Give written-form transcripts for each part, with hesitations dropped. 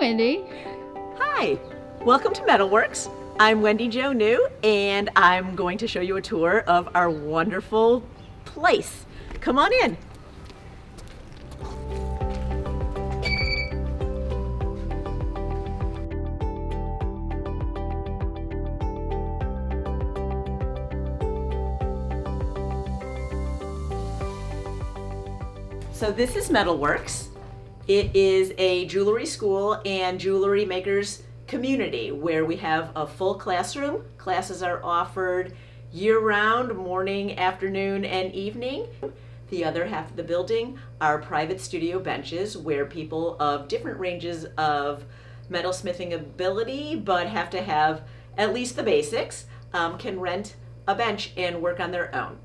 Wendy. Hi, welcome to Metalworks. I'm Wendy Jo New, and I'm going to show you a tour of our wonderful place. Come on in. So this is Metalworks. It is a jewelry school and jewelry makers community where we have a full classroom. Classes are offered year-round, morning, afternoon, and evening. The other half of the building are private studio benches where people of different ranges of metalsmithing ability, but have to have at least the basics, can rent a bench and work on their own.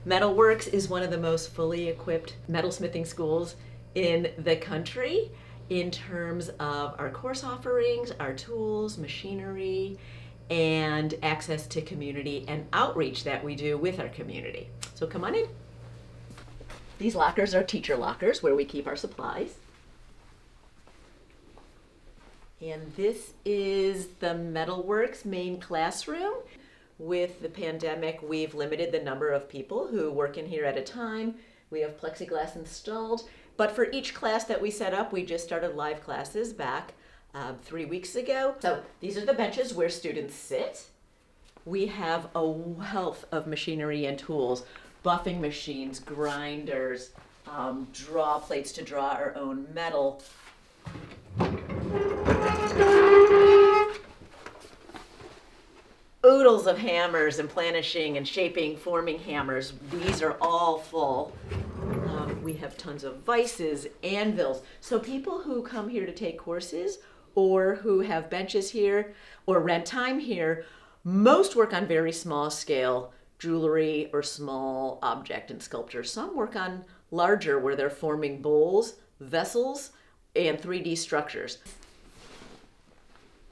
Metalworks is one of the most fully equipped metalsmithing schools in the country in terms of our course offerings, our tools, machinery, and access to community and outreach that we do with our community. So come on in. These lockers are teacher lockers where we keep our supplies. And this is the Metalworks main classroom. With the pandemic, we've limited the number of people who work in here at a time. We have plexiglass installed, but for each class that we set up, we just started live classes back 3 weeks ago. So these are the benches where students sit. We have a wealth of machinery and tools, buffing machines, grinders, draw plates to draw our own metal. Oodles of hammers and planishing and shaping, forming hammers. These are all full. We have tons of vices, anvils. So people who come here to take courses or who have benches here or rent time here, most work on very small scale jewelry or small object and sculpture. Some work on larger where they're forming bowls, vessels, and 3D structures.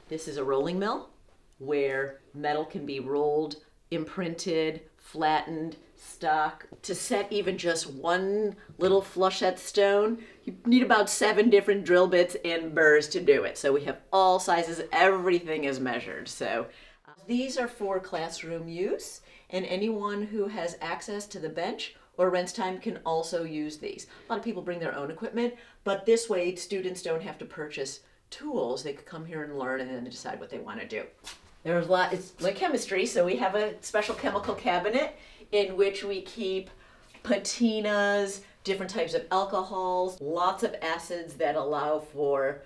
This is a rolling mill where metal can be rolled, imprinted, flattened, stock. To set even just one little flushette stone, you need about 7 different drill bits and burrs to do it. So we have all sizes, everything is measured. So these are for classroom use, and anyone who has access to the bench or rents time can also use these. A lot of people bring their own equipment, but this way students don't have to purchase tools. They could come here and learn and then decide what they want to do. There's a lot, it's like chemistry, so we have a special chemical cabinet in which we keep patinas, different types of alcohols, lots of acids that allow for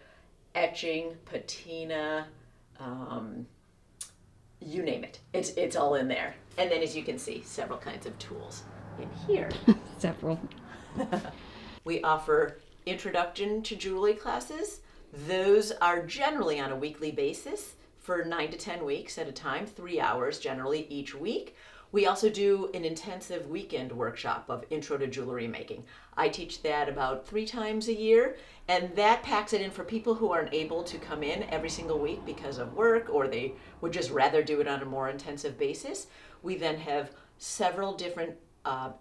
etching, patina, you name it. It's all in there. And then as you can see, several kinds of tools in here. Several. We offer introduction to jewelry classes. Those are generally on a weekly basis for 9 to 10 weeks at a time, 3 hours generally each week. We also do an intensive weekend workshop of intro to jewelry making. I teach that about 3 times a year, and that packs it in for people who aren't able to come in every single week because of work, or they would just rather do it on a more intensive basis. We then have several different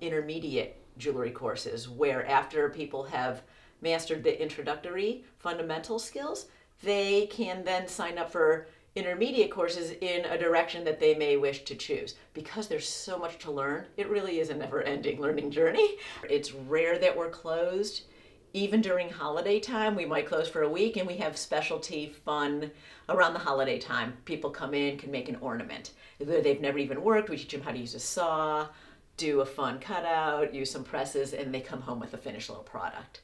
intermediate jewelry courses where after people have mastered the introductory fundamental skills, they can then sign up for intermediate courses in a direction that they may wish to choose. Because there's so much to learn, it really is a never-ending learning journey. It's rare that we're closed. Even during holiday time, we might close for a week, and we have specialty fun around the holiday time. People come in, can make an ornament. If they've never even worked, we teach them how to use a saw, do a fun cutout, use some presses, and they come home with a finished little product.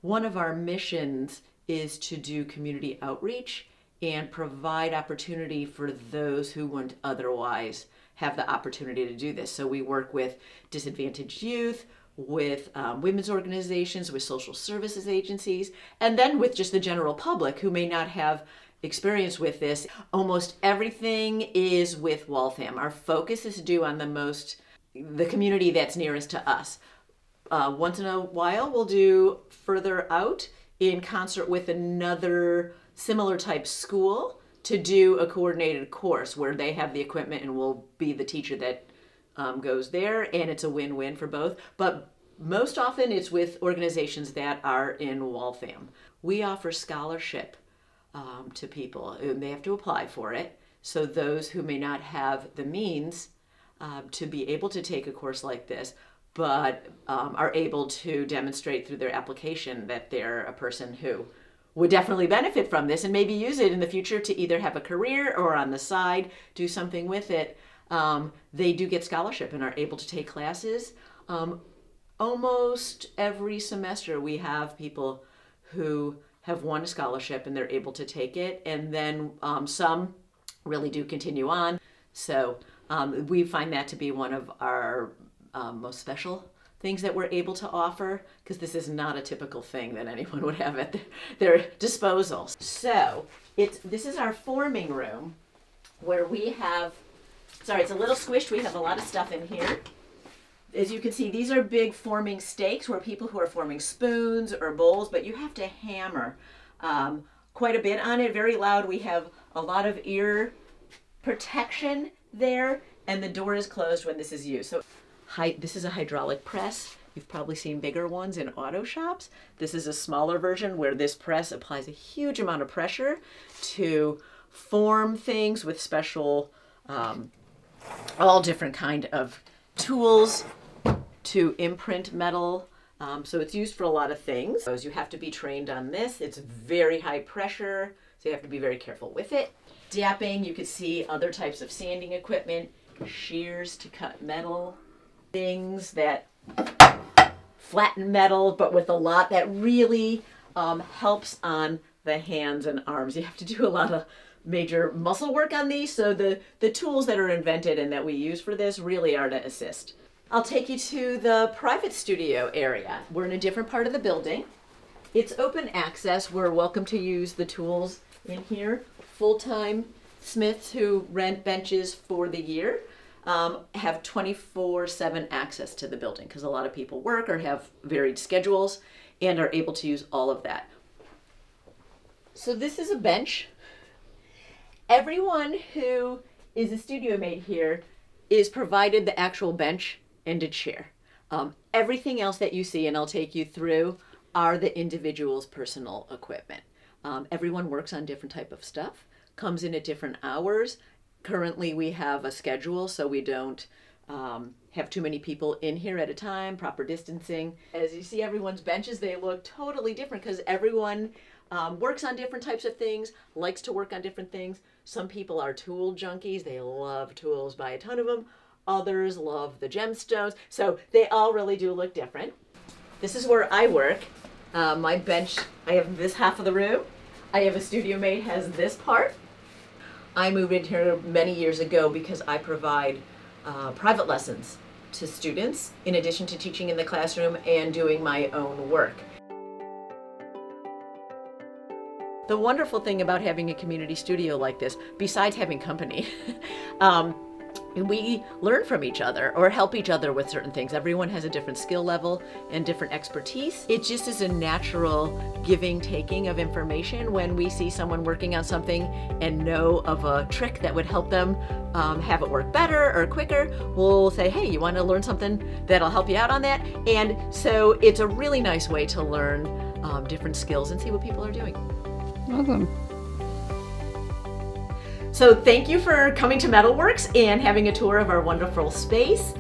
One of our missions is to do community outreach and provide opportunity for those who wouldn't otherwise have the opportunity to do this. So we work with disadvantaged youth, with women's organizations, with social services agencies, and then with just the general public who may not have experience with this. Almost everything is with Waltham. Our focus is due on the community that's nearest to us. Once in a while, we'll do further out in concert with another similar type school to do a coordinated course where they have the equipment and we'll be the teacher that goes there, and it's a win-win for both. But most often it's with organizations that are in Waltham. We offer scholarship to people, and they have to apply for it. So those who may not have the means to be able to take a course like this, but are able to demonstrate through their application that they're a person who would definitely benefit from this and maybe use it in the future to either have a career or on the side do something with it, they do get scholarship and are able to take classes. Almost every semester we have people who have won a scholarship and they're able to take it, and then some really do continue on. So we find that to be one of our most special things that we're able to offer, because this is not a typical thing that anyone would have at their disposal. So this is our forming room, where we have, sorry, it's a little squished. We have a lot of stuff in here. As you can see, these are big forming stakes where people who are forming spoons or bowls, but you have to hammer quite a bit on it, very loud. We have a lot of ear protection there, and the door is closed when this is used. So this is a hydraulic press. You've probably seen bigger ones in auto shops. This is a smaller version where this press applies a huge amount of pressure to form things with special, all different kind of tools to imprint metal. So it's used for a lot of things. So you have to be trained on this. It's very high pressure, so you have to be very careful with it. Dapping, you can see other types of sanding equipment, shears to cut metal, things that flatten metal, but with a lot that really helps on the hands and arms. You have to do a lot of major muscle work on these, so the tools that are invented and that we use for this really are to assist. I'll take you to the private studio area. We're in a different part of the building. It's open access. We're welcome to use the tools in here. Full-time smiths who rent benches for the year have 24/7 access to the building, because a lot of people work or have varied schedules and are able to use all of that. So this is a bench. Everyone who is a studio mate here is provided the actual bench and a chair. Everything else that you see, and I'll take you through, are the individual's personal equipment. Everyone works on different type of stuff, comes in at different hours. Currently we have a schedule, so we don't have too many people in here at a time, proper distancing. As you see everyone's benches, they look totally different because everyone works on different types of things, likes to work on different things. Some people are tool junkies. They love tools, buy a ton of them. Others love the gemstones. So they all really do look different. This is where I work. My bench, I have this half of the room. I have a studio mate has this part. I moved in here many years ago because I provide private lessons to students in addition to teaching in the classroom and doing my own work. The wonderful thing about having a community studio like this, besides having company, we learn from each other or help each other with certain things. Everyone has a different skill level and different expertise. It just is a natural giving, taking of information. When we see someone working on something and know of a trick that would help them have it work better or quicker, we'll say, hey, you want to learn something that'll help you out on that? And so it's a really nice way to learn different skills and see what people are doing. Awesome. So thank you for coming to Metalworks and having a tour of our wonderful space.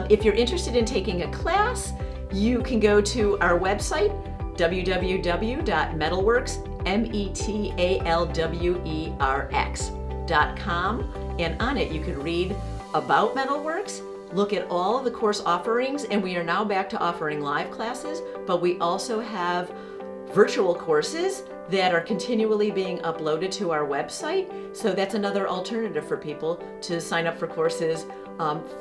If you're interested in taking a class, you can go to our website, www.metalwerx.com, and on it you can read about Metalworks, look at all the course offerings, and we are now back to offering live classes, but we also have virtual courses that are continually being uploaded to our website. So that's another alternative for people to sign up for courses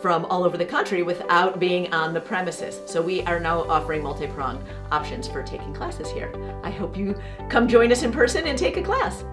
from all over the country without being on the premises. So we are now offering multi-pronged options for taking classes here. I hope you come join us in person and take a class.